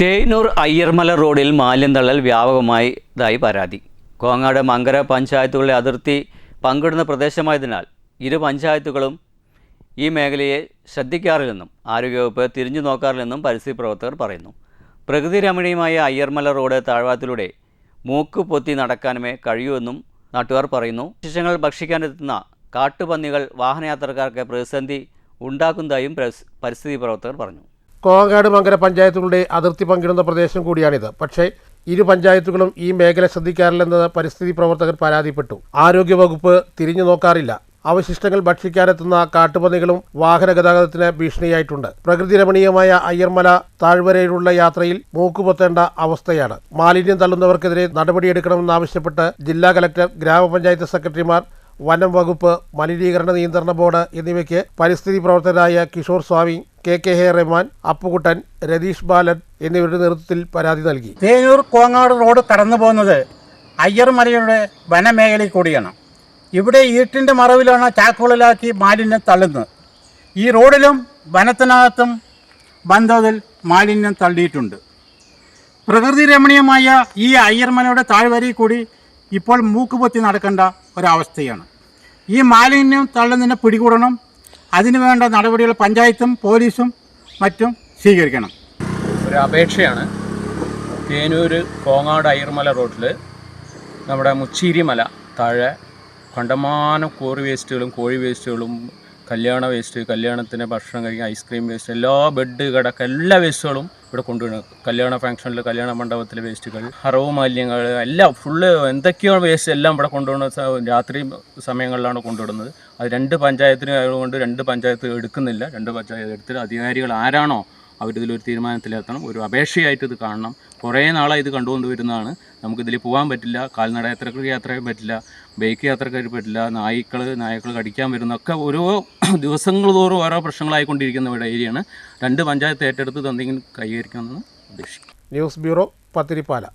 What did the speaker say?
തേനൂർ അയ്യർമല റോഡിൽ മാലിന്യം തള്ളൽ വ്യാപകമായതായി പരാതി. കോങ്ങാട് മങ്കര പഞ്ചായത്തുകളുടെ അതിർത്തി പങ്കിടുന്ന പ്രദേശമായതിനാൽ ഇരു പഞ്ചായത്തുകളും ഈ മേഖലയെ ശ്രദ്ധിക്കാറില്ലെന്നും ആരോഗ്യവകുപ്പ് തിരിഞ്ഞു നോക്കാറില്ലെന്നും പരിസ്ഥിതി പ്രവർത്തകർ പറയുന്നു. പ്രകൃതി രമണീയമായ അയ്യർമല റോഡ് താഴ്വാരത്തിലൂടെ മൂക്ക് പൊത്തി നടക്കാനുമേ കഴിയൂവെന്നും നാട്ടുകാർ പറയുന്നു. ശിശങ്ങൾ ഭക്ഷിക്കാനെത്തുന്ന കാട്ടുപന്നികൾ വാഹനയാത്രക്കാർക്ക് പ്രതിസന്ധി ഉണ്ടാക്കുന്നതായും പരിസ്ഥിതി പ്രവർത്തകർ പറഞ്ഞു. കോങ്ങാട് മങ്കര പഞ്ചായത്തുകളുടെ അതിർത്തി പങ്കിടുന്ന പ്രദേശം കൂടിയാണിത്. പക്ഷേ ഇരു പഞ്ചായത്തുകളും ഈ മേഖല ശ്രദ്ധിക്കാറില്ലെന്ന് പരിസ്ഥിതി പ്രവർത്തകർ പരാതിപ്പെട്ടു. ആരോഗ്യവകുപ്പ് തിരിഞ്ഞു നോക്കാറില്ല. അവശിഷ്ടങ്ങൾ ഭക്ഷിക്കാനെത്തുന്ന കാട്ടുപന്നികളും വാഹന ഗതാഗതത്തിന് ഭീഷണിയായിട്ടുണ്ട്. പ്രകൃതി രമണീയമായ അയ്യർമല താഴ്വരയിലുള്ള യാത്രയിൽ മൂക്കുപൊത്തേണ്ട അവസ്ഥയാണ്. മാലിന്യം തള്ളുന്നവർക്കെതിരെ നടപടിയെടുക്കണമെന്നാവശ്യപ്പെട്ട് ജില്ലാ കലക്ടർ, ഗ്രാമപഞ്ചായത്ത് സെക്രട്ടറിമാർ, വനം വകുപ്പ്, മലിനീകരണ നിയന്ത്രണ ബോർഡ് എന്നിവയ്ക്ക് പരിസ്ഥിതി പ്രവർത്തകരായ കിഷോർ സ്വാമി, കെ റഹ്മാൻ, അപ്പുകുട്ടൻ, രതീഷ് ബാലൻ എന്നിവരുടെ നേതൃത്വത്തിൽ പരാതി നൽകി. തേനൂർ കോങ്ങാട് റോഡ് കടന്നു പോകുന്നത് അയ്യർമലയുടെ വനമേഖലയിൽ കൂടിയാണ്. ഇവിടെ ഈട്ടിൻ്റെ മറവിലാണ് ചാക്കുകളിലാക്കി മാലിന്യം തള്ളുന്നത്. ഈ റോഡിലും വനത്തിനകത്തും വൻതോതിൽ മാലിന്യം തള്ളിയിട്ടുണ്ട്. പ്രകൃതി രമണീയമായ ഈ അയ്യർമലയുടെ താഴ്വരയിൽ കൂടി ഇപ്പോൾ മൂക്കുപൊത്തി നടക്കേണ്ട ഒരവസ്ഥയാണ്. ഈ മാലിന്യം തള്ളുന്നതിനെ പിടികൂടണം. അതിനുവേണ്ട നടപടികൾ പഞ്ചായത്തും പോലീസും മറ്റും സ്വീകരിക്കണം. ഒരു അപേക്ഷയാണ്. തേനൂർ കോങ്ങാട് അയ്യർമല റോഡിൽ നമ്മുടെ മുച്ചീരിമല താഴെ കണ്ടമാനം കോറി വേസ്റ്റുകളും കോഴി വേസ്റ്റുകളും കല്യാണ വേസ്റ്റ്, കല്യാണത്തിന് ഭക്ഷണം കഴിക്കാൻ ഐസ്ക്രീം വേസ്റ്റ്, എല്ലാ ബെഡ് കിടക്ക എല്ലാ വേസ്റ്റുകളും ഇവിടെ കൊണ്ടുവരുന്നത്. കല്യാണ ഫംഗ്ഷനിൽ കല്യാണ മണ്ഡപത്തിലെ വേസ്റ്റുകൾ, ഹറവ് മാലിന്യങ്ങൾ എല്ലാം ഫുള്ള് എന്തൊക്കെയോ വേസ്റ്റ് എല്ലാം ഇവിടെ കൊണ്ടുവരുന്ന രാത്രി സമയങ്ങളിലാണ് കൊണ്ടുവിടുന്നത്. അത് രണ്ട് പഞ്ചായത്തിന് ആയതുകൊണ്ട് രണ്ട് പഞ്ചായത്ത് എടുക്കുന്നില്ല. രണ്ട് പഞ്ചായത്ത് എടുത്തിട്ട് അധികാരികൾ ആരാണോ അവരിതിലൊരു തീരുമാനത്തിലെത്തണം. ഒരു അപേക്ഷയായിട്ട് ഇത് കാണണം. കുറേ നാളായി ഇത് കണ്ടുകൊണ്ട് വരുന്നതാണ്. നമുക്കിതിൽ പോകാൻ പറ്റില്ല. കാൽനട യാത്രക്കാർക്ക് യാത്ര ചെയ്യാൻ പറ്റില്ല. ബൈക്ക് യാത്രക്കാർക്ക് പറ്റില്ല. നായ്ക്കൾ കടിക്കാൻ വരുന്നൊക്കെ ഓരോ ദിവസങ്ങൾ തോറും ഓരോ പ്രശ്നങ്ങളായിക്കൊണ്ടിരിക്കുന്ന ഇവിടെ ഏരിയയാണ്. രണ്ട് പഞ്ചായത്ത് ഏറ്റെടുത്ത് എന്തെങ്കിലും കൈകരിക്കണമെന്ന് ഉദ്ദേശിക്കും. News bureau, Pathiripala.